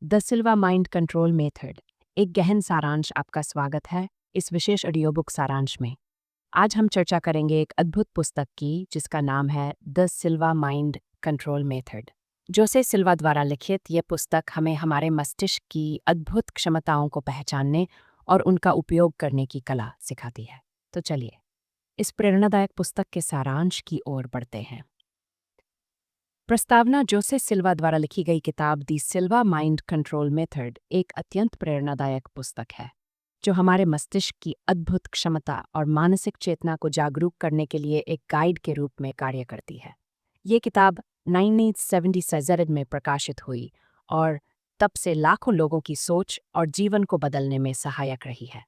The Silva mind control method एक गहन सारांश आपका स्वागत है इस विशेष ऑडियो बुक सारांश में। आज हम चर्चा करेंगे एक अद्भुत पुस्तक की जिसका नाम है the Silva mind control method. Jose Silva द्वारा लिखित यह पुस्तक हमें हमारे मस्तिष्क की अद्भुत क्षमताओं को पहचानने और उनका उपयोग करने की कला सिखाती है। तो चलिए इस प्रेरणादायक पुस्तक के सारांश की ओर बढ़ते हैं। प्रस्तावना जोसे सिल्वा द्वारा लिखी गई किताब दी सिल्वा माइंड कंट्रोल मेथड एक अत्यंत प्रेरणादायक पुस्तक है जो हमारे मस्तिष्क की अद्भुत क्षमता और मानसिक चेतना को जागरूक करने के लिए एक गाइड के रूप में कार्य करती है। ये किताब 1970 में प्रकाशित हुई और तब से लाखों लोगों की सोच और जीवन को बदलने में सहायक रही है।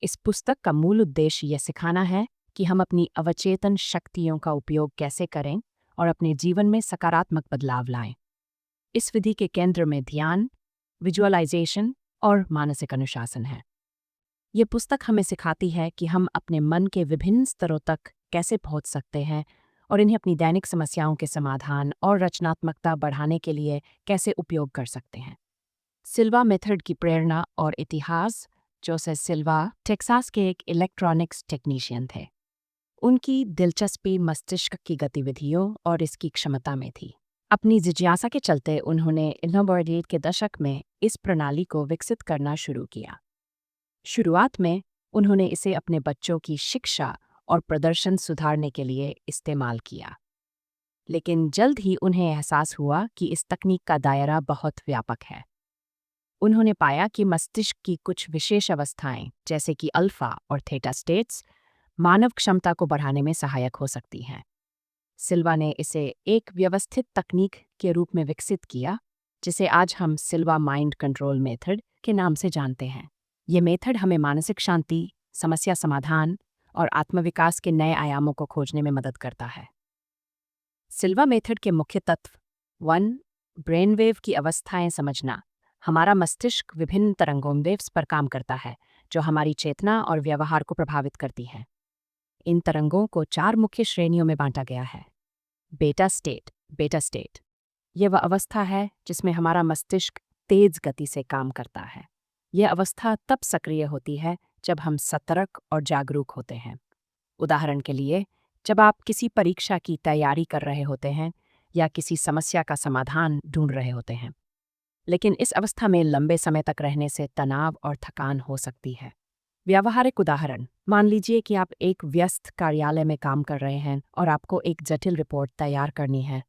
इस पुस्तक का मूल उद्देश्य यह सिखाना है कि हम अपनी अवचेतन शक्तियों का उपयोग कैसे करें और अपने जीवन में सकारात्मक बदलाव लाएं। इस विधि के केंद्र में ध्यान, विजुअलाइजेशन और मानसिक अनुशासन है। ये पुस्तक हमें सिखाती है कि हम अपने मन के विभिन्न स्तरों तक कैसे पहुंच सकते हैं और इन्हें अपनी दैनिक समस्याओं के समाधान और रचनात्मकता बढ़ाने के लिए कैसे उपयोग कर सकते हैं। सिल्वा मेथड की प्रेरणा और इतिहास। जोसेफ सिल्वा टेक्सास के एक इलेक्ट्रॉनिक्स टेक्नीशियन थे। उनकी दिलचस्पी मस्तिष्क की गतिविधियों और इसकी क्षमता में थी। अपनी जिज्ञासा के चलते उन्होंने 1980 के दशक में इस प्रणाली को विकसित करना शुरू किया। शुरुआत में उन्होंने इसे अपने बच्चों की शिक्षा और प्रदर्शन सुधारने के लिए इस्तेमाल किया, लेकिन जल्द ही उन्हें एहसास हुआ कि इस तकनीक का दायरा बहुत व्यापक है। उन्होंने पाया कि मस्तिष्क की कुछ विशेष अवस्थाएं जैसे कि अल्फा और थीटा स्टेट्स मानव क्षमता को बढ़ाने में सहायक हो सकती हैं। सिल्वा ने इसे एक व्यवस्थित तकनीक के रूप में विकसित किया जिसे आज हम सिल्वा माइंड कंट्रोल मेथड के नाम से जानते हैं। ये मेथड हमें मानसिक शांति, समस्या समाधान और आत्मविकास के नए आयामों को खोजने में मदद करता है। सिल्वा मेथड के मुख्य तत्व 1. ब्रेनवेव की अवस्थाएं समझना। हमारा मस्तिष्क विभिन्न तरंगों वेव्स पर काम करता है जो हमारी चेतना और व्यवहार को प्रभावित करती हैं। इन तरंगों को 4 मुख्य श्रेणियों में बांटा गया है। बेटा स्टेट यह वह अवस्था है जिसमें हमारा मस्तिष्क तेज गति से काम करता है। यह अवस्था तब सक्रिय होती है जब हम सतर्क और जागरूक होते हैं। उदाहरण के लिए, जब आप किसी परीक्षा की तैयारी कर रहे होते हैं या किसी समस्या का समाधान ढूंढ रहे होते हैं। लेकिन इस अवस्था में लंबे समय तक रहने से तनाव और थकान हो सकती है। व्यावहारिक उदाहरण, मान लीजिए कि आप एक व्यस्त कार्यालय में काम कर रहे हैं और आपको एक जटिल रिपोर्ट तैयार करनी है।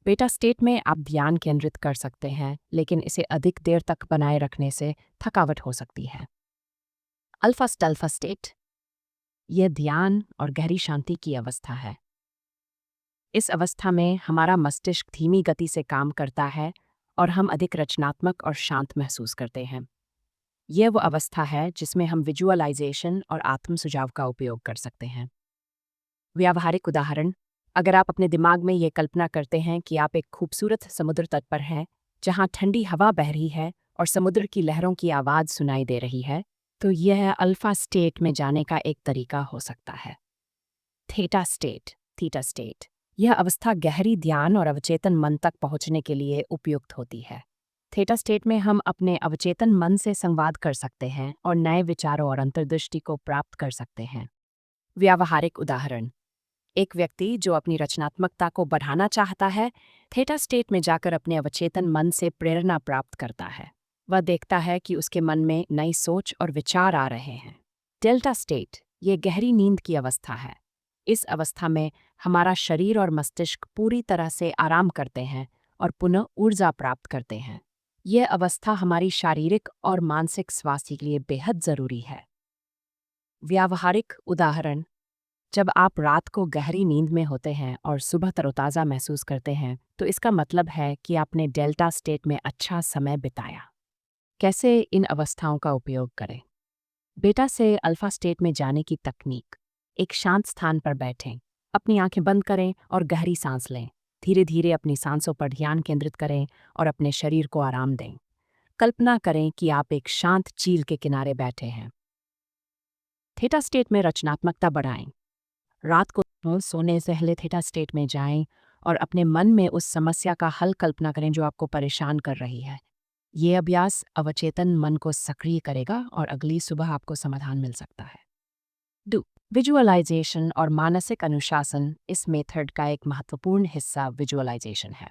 बेटा स्टेट में आप ध्यान केंद्रित कर सकते हैं, लेकिन इसे अधिक देर तक बनाए रखने से थकावट हो सकती है। अल्फा स्टेट यह ध्यान और गहरी शांति की अवस्था है। इस अवस्था में हमारा मस्तिष्क धीमी गति से काम करता है और हम अधिक रचनात्मक और शांत महसूस करते हैं। यह वो अवस्था है जिसमें हम विजुअलाइजेशन और आत्म सुझाव का उपयोग कर सकते हैं। व्यावहारिक उदाहरण, अगर आप अपने दिमाग में ये कल्पना करते हैं कि आप एक खूबसूरत समुद्र तट पर हैं जहां ठंडी हवा बह रही है और समुद्र की लहरों की आवाज़ सुनाई दे रही है, तो यह अल्फा स्टेट में जाने का एक तरीका हो सकता है। थीटा स्टेट यह अवस्था गहरी ध्यान और अवचेतन मन तक पहुंचने के लिए उपयुक्त होती है। थीटा स्टेट में हम अपने अवचेतन मन से संवाद कर सकते हैं और नए विचारों और अंतर्दृष्टि को प्राप्त कर सकते हैं। व्यावहारिक उदाहरण, एक व्यक्ति जो अपनी रचनात्मकता को बढ़ाना चाहता है, थीटा स्टेट में जाकर अपने अवचेतन मन से प्रेरणा प्राप्त करता है। वह देखता है कि उसके मन में नई सोच और विचार आ रहे हैं। डेल्टा स्टेट ये गहरी नींद की अवस्था है। इस अवस्था में हमारा शरीर और मस्तिष्क पूरी तरह से आराम करते हैं और पुनः ऊर्जा प्राप्त करते हैं। यह अवस्था हमारी शारीरिक और मानसिक स्वास्थ्य के लिए बेहद जरूरी है। व्यावहारिक उदाहरण, जब आप रात को गहरी नींद में होते हैं और सुबह तरोताज़ा महसूस करते हैं, तो इसका मतलब है कि आपने डेल्टा स्टेट में अच्छा समय बिताया। कैसे इन अवस्थाओं का उपयोग करें? बेटा से अल्फा स्टेट में जाने की तकनीक। एक शांत स्थान पर बैठें, अपनी आंखें बंद करें और गहरी सांस लें। धीरे धीरे अपनी सांसों पर ध्यान केंद्रित करें और अपने शरीर को आराम दें। कल्पना करें कि आप एक शांत झील के किनारे बैठे हैं। थीटा स्टेट में रचनात्मकता बढ़ाएं। रात को सोने से पहले थीटा स्टेट में जाएं और अपने मन में उस समस्या का हल कल्पना करें जो आपको परेशान कर रही है। ये अभ्यास अवचेतन मन को सक्रिय करेगा और अगली सुबह आपको समाधान मिल सकता है। डू विजुअलाइजेशन और मानसिक अनुशासन इस मेथड का एक महत्वपूर्ण हिस्सा विजुअलाइजेशन है।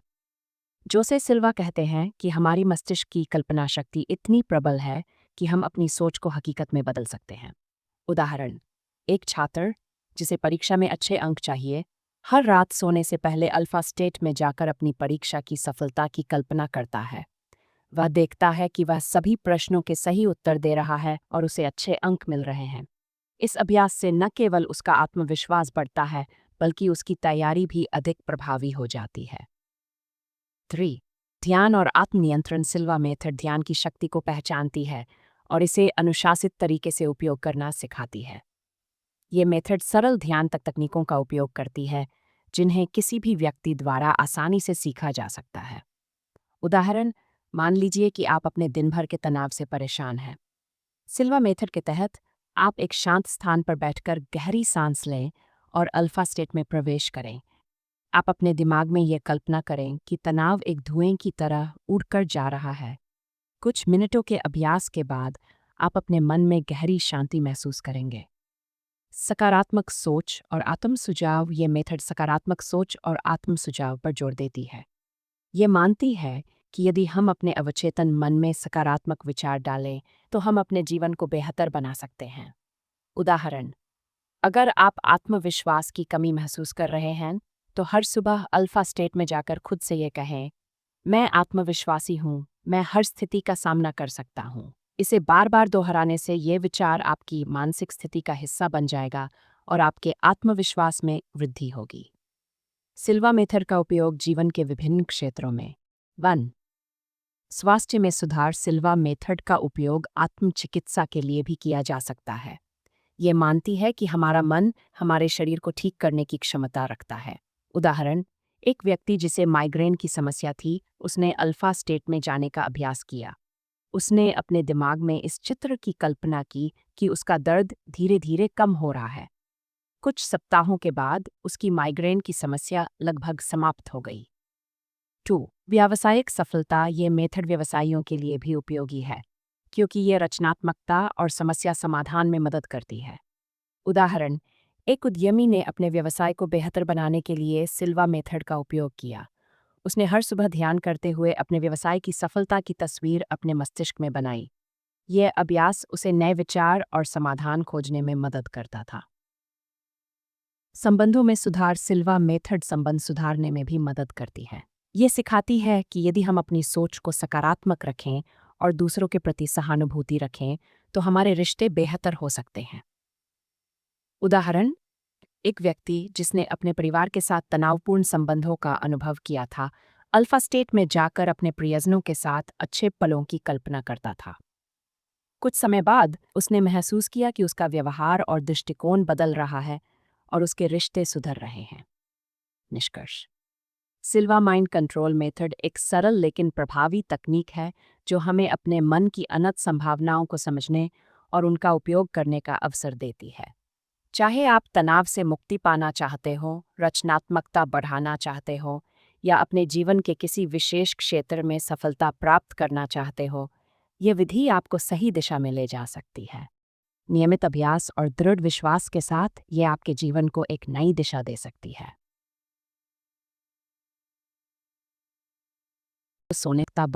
जोसे सिल्वा कहते हैं कि हमारी मस्तिष्क की कल्पना शक्ति इतनी प्रबल है कि हम अपनी सोच को हकीकत में बदल सकते हैं। उदाहरण, एक छात्र जिसे परीक्षा में अच्छे अंक चाहिए, हर रात सोने से पहले अल्फा स्टेट में जाकर अपनी परीक्षा की सफलता की कल्पना करता है। वह देखता है कि वह सभी प्रश्नों के सही उत्तर दे रहा है और उसे अच्छे अंक मिल रहे हैं। इस अभ्यास से न केवल उसका आत्मविश्वास बढ़ता है, बल्कि उसकी तैयारी भी अधिक प्रभावी हो जाती है। 3. ध्यान और आत्मनियंत्रण सिल्वा मेथड ध्यान की शक्ति को पहचानती है और इसे अनुशासित तरीके से उपयोग करना सिखाती है। ये मेथड सरल ध्यान तकनीकों का उपयोग करती है, जिन्हें किसी भी व्यक्ति द्वारा आसानी से सीखा जा सकता है। उदाहरण, मान लीजिए कि आप अपने दिन भर के तनाव से परेशान हैं। सिल्वा मेथड के तहत आप एक शांत स्थान पर बैठकर गहरी सांस लें और अल्फा स्टेट में प्रवेश करें। आप अपने दिमाग में ये कल्पना करें कि तनाव एक धुएं की तरह उड़कर जा रहा है। कुछ मिनटों के अभ्यास के बाद आप अपने मन में गहरी शांति महसूस करेंगे। सकारात्मक सोच और आत्म सुझाव ये मेथड सकारात्मक सोच और आत्म सुझाव पर जोर देती है। ये मानती है कि यदि हम अपने अवचेतन मन में सकारात्मक विचार डालें, तो हम अपने जीवन को बेहतर बना सकते हैं। उदाहरण, अगर आप आत्मविश्वास की कमी महसूस कर रहे हैं, तो हर सुबह अल्फा स्टेट में जाकर खुद से ये कहें, मैं आत्मविश्वासी हूँ, मैं हर स्थिति का सामना कर सकता हूँ। इसे बार बार दोहराने से ये विचार आपकी मानसिक स्थिति का हिस्सा बन जाएगा और आपके आत्मविश्वास में वृद्धि होगी। सिल्वा मेथड का उपयोग जीवन के विभिन्न क्षेत्रों में। 1. स्वास्थ्य में सुधार सिल्वा मेथड का उपयोग आत्मचिकित्सा के लिए भी किया जा सकता है। ये मानती है कि हमारा मन हमारे शरीर को ठीक करने की क्षमता रखता है। उदाहरण, एक व्यक्ति जिसे माइग्रेन की समस्या थी, उसने अल्फा स्टेट में जाने का अभ्यास किया। उसने अपने दिमाग में इस चित्र की कल्पना की कि उसका दर्द धीरे धीरे कम हो रहा है। कुछ सप्ताहों के बाद उसकी माइग्रेन की समस्या लगभग समाप्त हो गई। 2. व्यावसायिक सफलता ये मेथड व्यवसायियों के लिए भी उपयोगी है, क्योंकि ये रचनात्मकता और समस्या समाधान में मदद करती है। उदाहरण, एक उद्यमी ने अपने व्यवसाय को बेहतर बनाने के लिए सिल्वा मेथड का उपयोग किया। उसने हर सुबह ध्यान करते हुए अपने व्यवसाय की सफलता की तस्वीर अपने मस्तिष्क में बनाई। यह अभ्यास उसे नए विचार और समाधान खोजने में मदद करता था। संबंधों में सुधार सिल्वा मेथड संबंध सुधारने में भी मदद करती है। ये सिखाती है कि यदि हम अपनी सोच को सकारात्मक रखें और दूसरों के प्रति सहानुभूति रखें, तो हमारे रिश्ते बेहतर हो सकते हैं। उदाहरण, एक व्यक्ति जिसने अपने परिवार के साथ तनावपूर्ण संबंधों का अनुभव किया था, अल्फा स्टेट में जाकर अपने प्रियजनों के साथ अच्छे पलों की कल्पना करता था। कुछ समय बाद उसने महसूस किया कि उसका व्यवहार और दृष्टिकोण बदल रहा है और उसके रिश्ते सुधर रहे हैं। निष्कर्ष, सिल्वा माइंड कंट्रोल मेथड एक सरल लेकिन प्रभावी तकनीक है जो हमें अपने मन की अनंत संभावनाओं को समझने और उनका उपयोग करने का अवसर देती है। चाहे आप तनाव से मुक्ति पाना चाहते हो, रचनात्मकता बढ़ाना चाहते हो या अपने जीवन के किसी विशेष क्षेत्र में सफलता प्राप्त करना चाहते हो, ये विधि आपको सही दिशा में ले जा सकती है। नियमित अभ्यास और दृढ़ विश्वास के साथ ये आपके जीवन को एक नई दिशा दे सकती है। सोने का